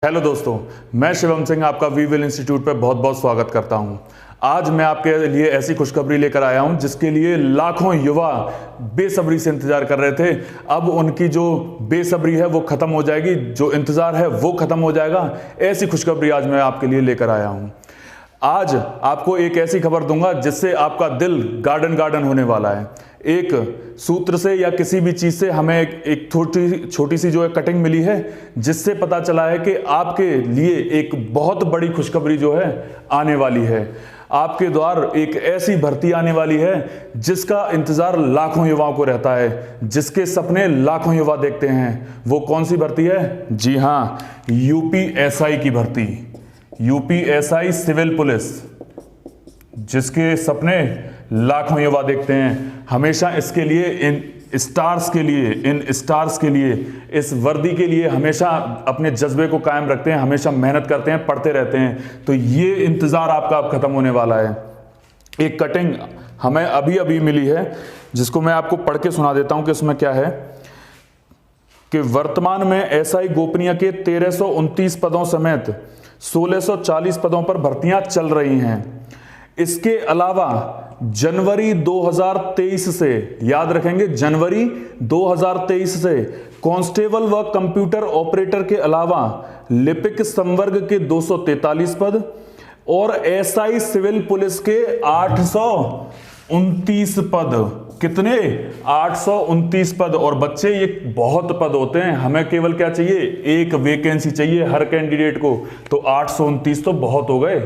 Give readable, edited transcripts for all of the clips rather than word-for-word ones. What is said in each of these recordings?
Hello दोस्तों, मैं शिवम सिंह आपका वी विल इंस्टीट्यूट पर बहुत बहुत स्वागत करता हूं। आज मैं आपके लिए ऐसी खुशखबरी लेकर आया हूं जिसके लिए लाखों युवा बेसब्री से इंतजार कर रहे थे। अब उनकी जो बेसब्री है वो खत्म हो जाएगी, जो इंतजार है वो खत्म हो जाएगा। ऐसी खुशखबरी आज मैं आपके लिए लेकर आया हूं। आज आपको एक ऐसी खबर दूंगा जिससे आपका दिल गार्डन गार्डन होने वाला है। एक सूत्र से या किसी भी चीज से हमें एक छोटी सी जो है कटिंग मिली है, जिससे पता चला है कि आपके लिए एक बहुत बड़ी खुशखबरी जो है आने वाली है। आपके द्वार एक ऐसी भर्ती आने वाली है जिसका इंतजार लाखों युवाओं को रहता है, जिसके सपने लाखों युवा देखते हैं। वो कौन सी भर्ती है? जी हां, यूपीएसआई की भर्ती, यूपीएसआई सिविल पुलिस, जिसके सपने लाखों युवा देखते हैं। हमेशा इसके लिए इन स्टार्स के लिए इस वर्दी के लिए हमेशा अपने जज्बे को कायम रखते हैं, हमेशा मेहनत करते हैं, पढ़ते रहते हैं। तो ये इंतजार आपका अब खत्म होने वाला है। एक कटिंग हमें अभी अभी मिली है जिसको मैं आपको पढ़ के सुना देता हूं कि इसमें क्या है कि वर्तमान में एसआई गोपनीय के 1329 पदों समेत 1640 पदों पर भर्तियां चल रही हैं। इसके अलावा जनवरी 2023 से, याद रखेंगे, जनवरी 2023 से कांस्टेबल व कंप्यूटर ऑपरेटर के अलावा लिपिक संवर्ग के 243 पद और एसआई सिविल पुलिस के 829 पद। कितने? 829 पद। और बच्चे, ये बहुत पद होते हैं। हमें केवल क्या चाहिए? एक वैकेंसी चाहिए हर कैंडिडेट को। तो 829 तो बहुत हो गए,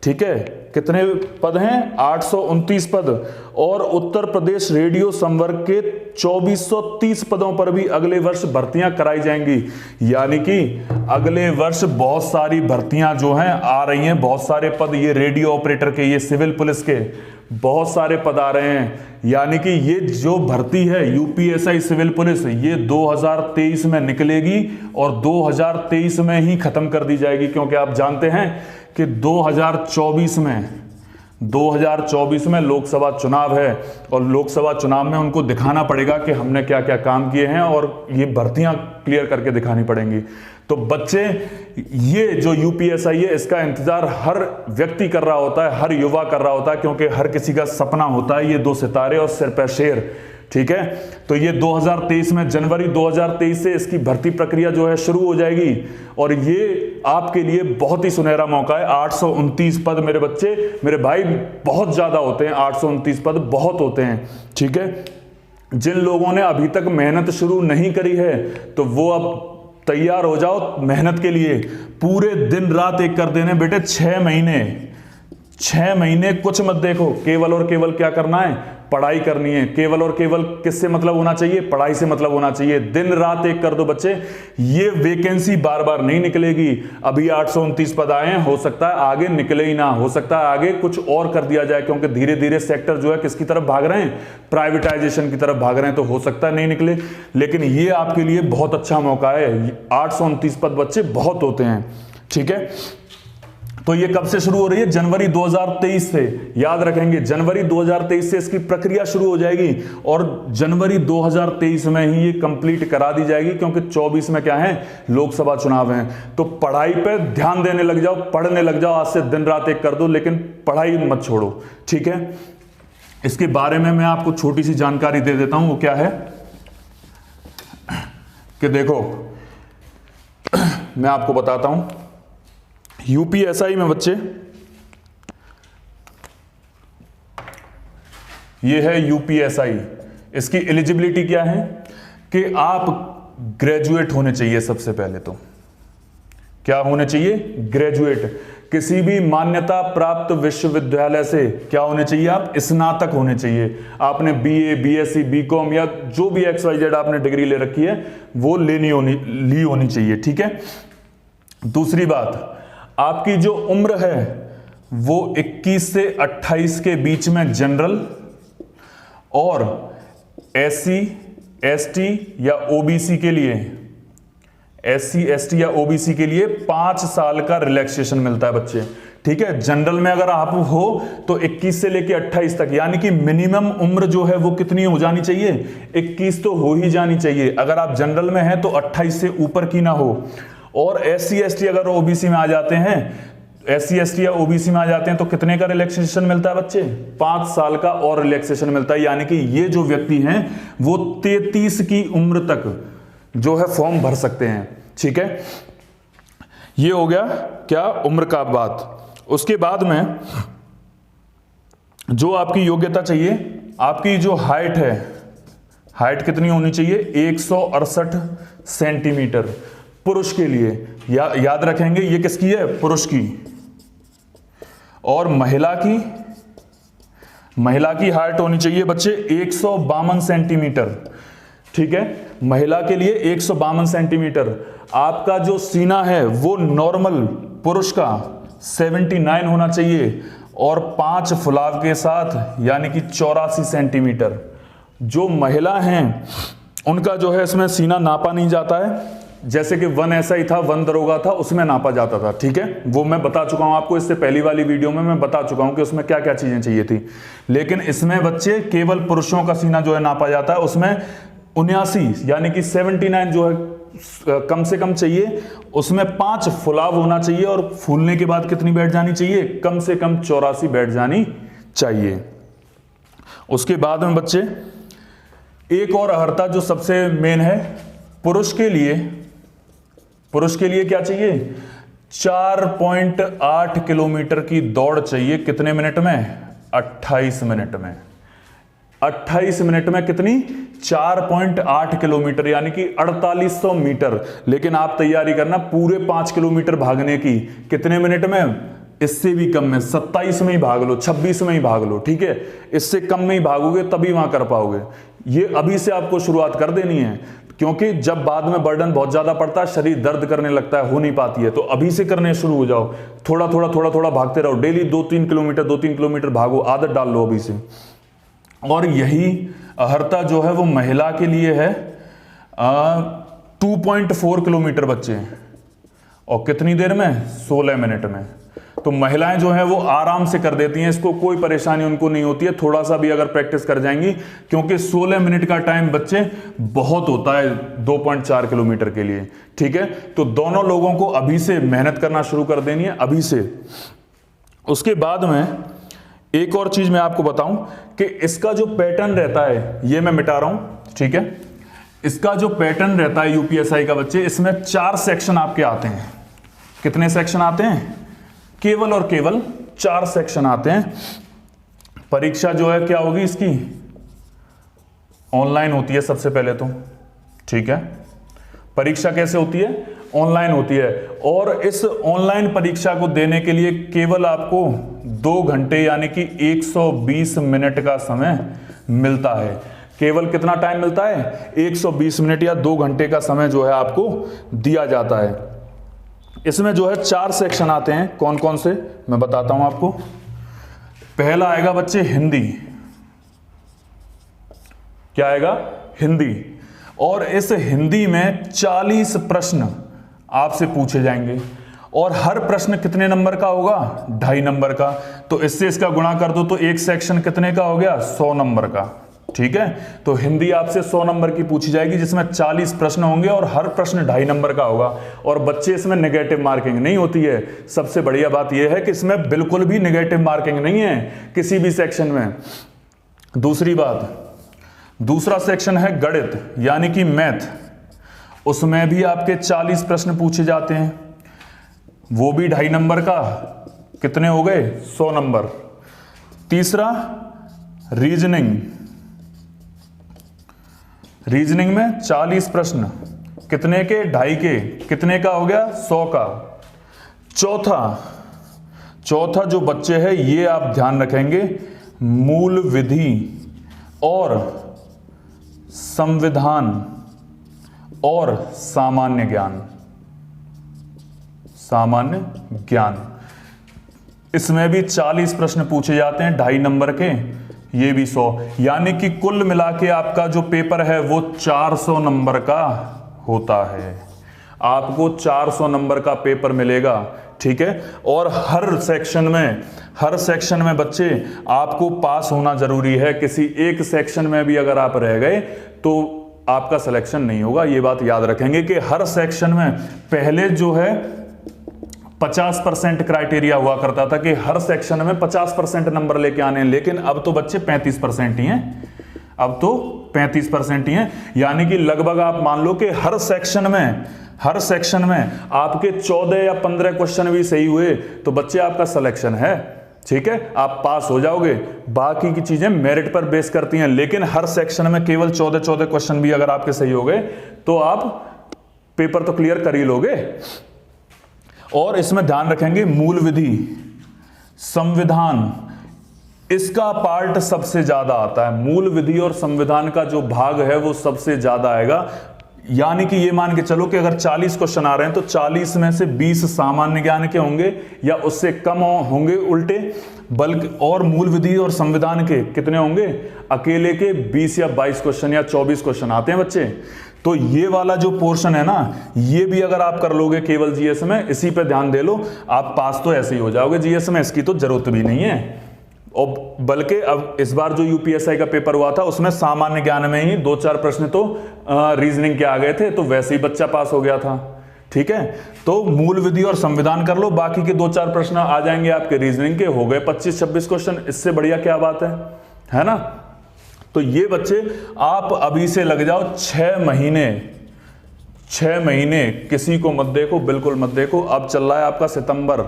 ठीक है। कितने पद हैं? 829 पद। और उत्तर प्रदेश रेडियो संवर्ग के 2430 पदों पर भी अगले वर्ष भर्तियां कराई जाएंगी। यानी कि अगले वर्ष बहुत सारी भर्तियां जो हैं आ रही हैं, बहुत सारे पद, ये रेडियो ऑपरेटर के, ये सिविल पुलिस के बहुत सारे पद आ रहे हैं। यानी कि ये जो भर्ती है यूपीएसआई सिविल पुलिस, ये 2023 में निकलेगी और 2023 में ही खत्म कर दी जाएगी, क्योंकि आप जानते हैं कि 2024 में लोकसभा चुनाव है और लोकसभा चुनाव में उनको दिखाना पड़ेगा कि हमने क्या क्या काम किए हैं और ये भर्तियां क्लियर करके दिखानी पड़ेंगी। तो बच्चे, ये जो यूपीएसआई है इसका इंतजार हर व्यक्ति कर रहा होता है, हर युवा कर रहा होता है, क्योंकि हर किसी का सपना होता है ये 2 सितारे और सिर पर शेर, ठीक है। तो ये 2023 में, जनवरी 2023 से इसकी भर्ती प्रक्रिया जो है शुरू हो जाएगी और ये आपके लिए बहुत ही सुनहरा मौका है। 829 पद मेरे बच्चे, मेरे भाई, बहुत ज्यादा होते हैं। 829 पद बहुत होते हैं, ठीक है। जिन लोगों ने अभी तक मेहनत शुरू नहीं करी है तो वो अब तैयार हो जाओ मेहनत के लिए। पूरे दिन रात एक कर देने बेटे। 6 महीने कुछ मत देखो, केवल और केवल क्या करना है? पढ़ाई करनी है। केवल और केवल किससे मतलब होना चाहिए? पढ़ाई से मतलब होना चाहिए। दिन रात एक कर दो बच्चे। ये वैकेंसी बार बार नहीं निकलेगी। अभी 829 पद आए हैं, हो सकता है आगे निकले ही ना, हो सकता है आगे कुछ और कर दिया जाए, क्योंकि धीरे धीरे सेक्टर जो है किसकी तरफ भाग रहे हैं? प्राइवेटाइजेशन की तरफ भाग रहे हैं। तो हो सकता है नहीं निकले, लेकिन ये आपके लिए बहुत अच्छा मौका है। 829 पद बच्चे बहुत होते हैं, ठीक है। तो ये कब से शुरू हो रही है? जनवरी 2023 से। याद रखेंगे, जनवरी 2023 से इसकी प्रक्रिया शुरू हो जाएगी और जनवरी 2023 में ही ये कंप्लीट करा दी जाएगी, क्योंकि 24 में क्या है? लोकसभा चुनाव है। तो पढ़ाई पे ध्यान देने लग जाओ, पढ़ने लग जाओ। आज से दिन रात एक कर दो, लेकिन पढ़ाई मत छोड़ो, ठीक है। इसके बारे में मैं आपको छोटी सी जानकारी दे देता हूं। वो क्या है कि देखो, मैं आपको बताता हूं। यूपीएसआई में बच्चे, ये है यूपीएसआई। इसकी एलिजिबिलिटी क्या है कि आप ग्रेजुएट होने चाहिए। सबसे पहले तो क्या होने चाहिए? ग्रेजुएट। किसी भी मान्यता प्राप्त विश्वविद्यालय से क्या होने चाहिए? आप स्नातक होने चाहिए। आपने बीए, बीएससी, बीकॉम या जो भी XYZ आपने डिग्री ले रखी है वो ली होनी चाहिए, ठीक है। दूसरी बात, आपकी जो उम्र है वो 21 से 28 के बीच में जनरल और SC, ST या OBC के लिए, SC, ST या OBC के लिए 5 साल का रिलैक्सेशन मिलता है बच्चे, ठीक है। जनरल में अगर आप हो तो 21 से लेके 28 तक, यानी कि मिनिमम उम्र जो है वो कितनी हो जानी चाहिए? 21 तो हो ही जानी चाहिए। अगर आप जनरल में हैं तो 28 से ऊपर की ना हो। और SC ST अगर OBC में आ जाते हैं, SC ST या OBC में आ जाते हैं तो कितने का रिलैक्सेशन मिलता है बच्चे? 5 साल का और रिलैक्सेशन मिलता है। यानी कि ये जो व्यक्ति हैं वो 33 की उम्र तक जो है फॉर्म भर सकते हैं। ठीक है, ये हो गया क्या उम्र का बात। उसके बाद में जो आपकी योग्यता चाहिए, आपकी जो हाइट है, हाइट कितनी होनी चाहिए? 168 सेंटीमीटर पुरुष के लिए। याद रखेंगे ये किसकी है? पुरुष की। और महिला की हाइट होनी चाहिए बच्चे 152 सेंटीमीटर। ठीक है, महिला के लिए 152 सेंटीमीटर। आपका जो सीना है वो नॉर्मल पुरुष का 79 होना चाहिए और 5 फुलाव के साथ, यानी कि 84 सेंटीमीटर। जो महिला हैं उनका जो है इसमें सीना नापा नहीं जाता है, जैसे कि 1 SI था, 1 दरोगा था, उसमें नापा जाता था। ठीक है, वो मैं बता चुका हूं आपको, इससे पहली वाली वीडियो में मैं बता चुका हूं कि उसमें क्या क्या चीजें चाहिए थी। लेकिन इसमें बच्चे केवल पुरुषों का सीना जो है नापा जाता है, उसमें 79 यानी कि 79 जो है कम से कम चाहिए। उसमें 5 फुलाव होना चाहिए और फूलने के बाद कितनी बैठ जानी चाहिए? कम से कम 84 बैठ जानी चाहिए। उसके बाद में बच्चे एक और अर्हता जो सबसे मेन है, पुरुष के लिए क्या चाहिए? 4.8 किलोमीटर की दौड़ चाहिए। कितने मिनट में? 28 मिनट में। 28 मिनट में कितनी? 4.8 किलोमीटर, यानी कि 4800 मीटर। लेकिन आप तैयारी करना पूरे 5 किलोमीटर भागने की। कितने मिनट में? इससे भी कम में, 27 में ही भाग लो, 26 में ही भाग लो। ठीक है, इससे कम में ही भागोगे तभी वहां कर पाओगे। ये अभी से आपको शुरुआत कर देनी है, क्योंकि जब बाद में बर्डन बहुत ज्यादा पड़ता है, शरीर दर्द करने लगता है, हो नहीं पाती है। तो अभी से करने शुरू हो जाओ, थोड़ा थोड़ा भागते रहो। डेली 2-3 किलोमीटर भागो, आदत डाल लो अभी से। और यही अर्हता जो है वो महिला के लिए है 2.4 किलोमीटर बच्चे, और कितनी देर में? 16 मिनट में। तो महिलाएं जो है वो आराम से कर देती हैं इसको, कोई परेशानी उनको नहीं होती है, थोड़ा सा भी अगर प्रैक्टिस कर जाएंगी, क्योंकि 16 मिनट का टाइम बच्चे बहुत होता है 2.4 किलोमीटर के लिए। ठीक है, तो दोनों लोगों को अभी से मेहनत करना शुरू कर देनी है, अभी से। उसके बाद में एक और चीज मैं आपको बताऊं कि इसका जो पैटर्न रहता है, ये मैं मिटा रहा हूं। ठीक है, इसका जो पैटर्न रहता है यूपीएसआई का बच्चे, इसमें 4 सेक्शन आपके आते हैं। कितने सेक्शन आते हैं? केवल और केवल 4 सेक्शन आते हैं। परीक्षा जो है क्या होगी इसकी? ऑनलाइन होती है सबसे पहले तो। ठीक है, परीक्षा कैसे होती है? ऑनलाइन होती है। और इस ऑनलाइन परीक्षा को देने के लिए केवल आपको 2 घंटे यानी कि 120 मिनट का समय मिलता है। केवल कितना टाइम मिलता है? 120 मिनट या 2 घंटे का समय जो है आपको दिया जाता है। इसमें जो है 4 सेक्शन आते हैं। कौन कौन से मैं बताता हूं आपको। पहला आएगा बच्चे हिंदी। क्या आएगा? हिंदी। और इस हिंदी में 40 प्रश्न आपसे पूछे जाएंगे, और हर प्रश्न कितने नंबर का होगा? 2.5 नंबर का। तो इससे इसका गुणा कर दो तो एक सेक्शन कितने का हो गया? 100 नंबर का। ठीक है, तो हिंदी आपसे 100 नंबर की पूछी जाएगी, जिसमें 40 प्रश्न होंगे और हर प्रश्न 2.5 नंबर का होगा। और बच्चे इसमें नेगेटिव मार्किंग नहीं होती है। सबसे बढ़िया बात यह है कि इसमें बिल्कुल भी नेगेटिव मार्किंग नहीं है किसी भी सेक्शन में। दूसरी बात, दूसरा सेक्शन है गणित यानी कि मैथ। उसमें भी आपके 40 प्रश्न पूछे जाते हैं, वो भी 2.5 नंबर का। कितने हो गए? 100 नंबर। तीसरा रीजनिंग। रीजनिंग में 40 प्रश्न, कितने के? 2.5 के। कितने का हो गया? 100 का। चौथा जो बच्चे हैं, ये आप ध्यान रखेंगे, मूल विधि और संविधान और सामान्य ज्ञान। इसमें भी 40 प्रश्न पूछे जाते हैं 2.5 नंबर के, ये भी 100। यानी कि कुल मिला के आपका जो पेपर है वो 400 नंबर का होता है। आपको 400 नंबर का पेपर मिलेगा। ठीक है, और हर सेक्शन में बच्चे आपको पास होना जरूरी है। किसी एक सेक्शन में भी अगर आप रह गए तो आपका सिलेक्शन नहीं होगा। ये बात याद रखेंगे कि हर सेक्शन में पहले जो है 50% क्राइटेरिया हुआ करता था कि हर सेक्शन में 50% नंबर लेके आने हैं, लेकिन अब तो बच्चे 35% ही हैं। अब तो 35% ही हैं, यानी कि लगभग आप मान लो कि हर सेक्शन में आपके 14 या 15 क्वेश्चन भी सही हुए तो बच्चे आपका सिलेक्शन है, ठीक है, आप पास हो जाओगे। बाकी की चीजें मेरिट पर बेस करती हैं, लेकिन हर सेक्शन में केवल 14 क्वेश्चन भी अगर आपके सही हो गए तो आप पेपर तो क्लियर कर ही लोगे। और इसमें ध्यान रखेंगे मूल विधि, संविधान, इसका पार्ट सबसे ज्यादा आता है। मूल विधि और संविधान का जो भाग है वो सबसे ज्यादा आएगा। यानी कि ये मान के चलो कि अगर 40 क्वेश्चन आ रहे हैं तो 40 में से 20 सामान्य ज्ञान के होंगे या उससे कम होंगे उल्टे, बल्कि और मूल विधि और संविधान के कितने होंगे, अकेले के 20 या 22 क्वेश्चन या 24 क्वेश्चन आते हैं बच्चे। तो ये वाला जो पोर्शन है ना, ये भी अगर आप कर लोगे केवल जीएस में, इसी पे ध्यान दे लो, आप पास तो ऐसे ही हो जाओगे जीएस में, इसकी तो जरूरत भी नहीं है। और बल्कि अब इस बार जो यूपीएसआई का पेपर हुआ था उसमें सामान्य ज्ञान में ही 2-4 प्रश्न तो रीजनिंग के आ गए थे, तो वैसे ही बच्चा पास हो गया था, ठीक है। तो मूल विधि और संविधान कर लो, बाकी के 2-4 प्रश्न आ जाएंगे आपके रीजनिंग के, हो गए 25-26 क्वेश्चन। इससे बढ़िया क्या बात है ना। तो ये बच्चे आप अभी से लग जाओ 6 महीने किसी को मत देखो, बिल्कुल मत देखो। अब चल रहा है आपका सितंबर,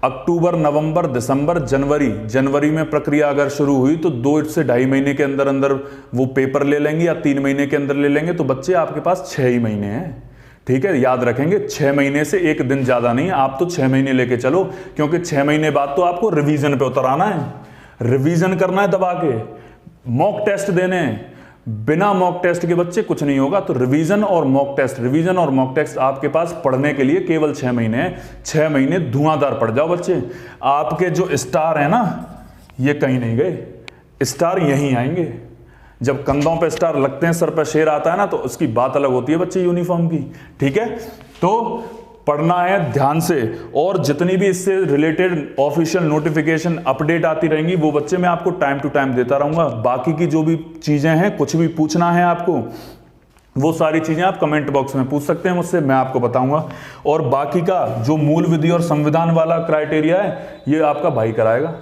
अक्टूबर, नवंबर, दिसंबर, जनवरी में प्रक्रिया अगर शुरू हुई तो 2 से 2.5 महीने के अंदर अंदर वो पेपर ले लेंगे या 3 महीने के अंदर ले लेंगे, तो बच्चे आपके पास 6 ही महीने हैं, ठीक है। याद रखेंगे 6 महीने से एक दिन ज्यादा नहीं, आप तो 6 महीने लेके चलो, क्योंकि 6 महीने बाद तो आपको रिवीजन पे उतर आना है, रिवीजन करना है दबा के, मॉक टेस्ट देने हैं। बिना मॉक टेस्ट के बच्चे कुछ नहीं होगा। तो रिवीजन और मॉक टेस्ट आपके पास पढ़ने के लिए केवल 6 महीने हैं। 6 महीने धुआंधार पड़ जाओ बच्चे। आपके जो स्टार है ना, ये कहीं नहीं गए, स्टार यहीं आएंगे। जब कंधों पे स्टार लगते हैं, सर पे शेर आता है ना, तो उसकी बात अलग होती है बच्चे यूनिफॉर्म की, ठीक है। तो पढ़ना है ध्यान से, और जितनी भी इससे रिलेटेड ऑफिशियल नोटिफिकेशन अपडेट आती रहेंगी वो बच्चे मैं आपको टाइम टू टाइम देता रहूंगा। बाकी की जो भी चीजें हैं, कुछ भी पूछना है आपको, वो सारी चीजें आप कमेंट बॉक्स में पूछ सकते हैं मुझसे, मैं आपको बताऊंगा। और बाकी का जो मूल विधि और संविधान वाला क्राइटेरिया है, ये आपका भाई कराएगा,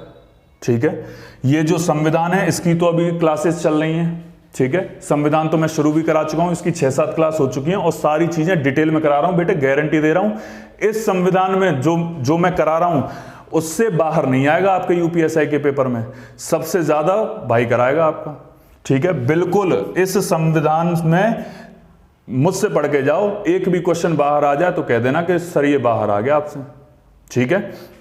ठीक है। ये जो संविधान है, इसकी तो अभी क्लासेस चल रही हैं, ठीक है। संविधान तो मैं शुरू भी करा चुका हूं, इसकी 6-7 क्लास हो चुकी हैं और सारी चीजें डिटेल में करा रहा हूं बेटे, गारंटी दे रहा हूं। इस संविधान में जो मैं करा रहा हूं उससे बाहर नहीं आएगा आपके यूपीएसआई के पेपर में, सबसे ज्यादा भाई कराएगा आपका, ठीक है। बिल्कुल इस संविधान में मुझसे पढ़ के जाओ, एक भी क्वेश्चन बाहर आ जाए तो कह देना कि सर ये बाहर आ गया आपसे, ठीक है।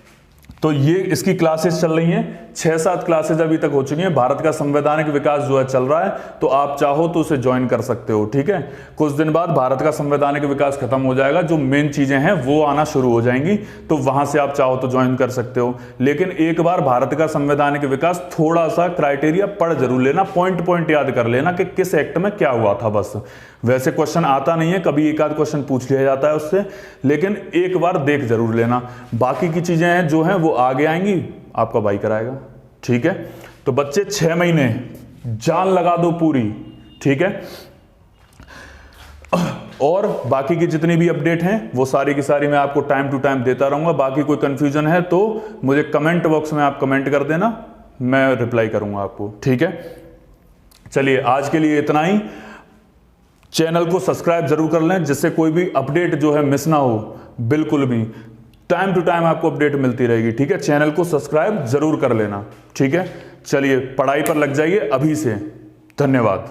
तो ये इसकी क्लासेस चल रही हैं, 6-7 क्लासेस अभी तक हो चुकी हैं। भारत का संवैधानिक विकास जो है चल रहा है, तो आप चाहो तो उसे ज्वाइन कर सकते हो, ठीक है। कुछ दिन बाद भारत का संवैधानिक विकास खत्म हो जाएगा, जो मेन चीजें हैं वो आना शुरू हो जाएंगी, तो वहां से आप चाहो तो ज्वाइन कर सकते हो। लेकिन एक बार भारत का संवैधानिक विकास थोड़ा सा क्राइटेरिया पढ़ जरूर लेना, पॉइंट याद कर लेना कि किस एक्ट में क्या हुआ था बस। वैसे क्वेश्चन आता नहीं है, कभी एक आध क्वेश्चन पूछ लिया जाता है उससे, लेकिन एक बार देख जरूर लेना। बाकी की चीजें हैं जो हैं वो आगे आएंगी, आपका भाई कराएगा, ठीक है। तो बच्चे 6 महीने जान लगा दो पूरी, ठीक है। और बाकी की जितनी भी अपडेट हैं वो सारी की सारी मैं आपको टाइम टू टाइम देता रहूंगा। बाकी कोई कंफ्यूजन है तो मुझे कमेंट बॉक्स में आप कमेंट कर देना, मैं रिप्लाई करूंगा आपको, ठीक है। चलिए आज के लिए इतना ही। चैनल को सब्सक्राइब जरूर कर लें, जिससे कोई भी अपडेट जो है मिस ना हो, बिल्कुल भी टाइम टू टाइम आपको अपडेट मिलती रहेगी, ठीक है। चैनल को सब्सक्राइब जरूर कर लेना, ठीक है। चलिए पढ़ाई पर लग जाइए अभी से। धन्यवाद।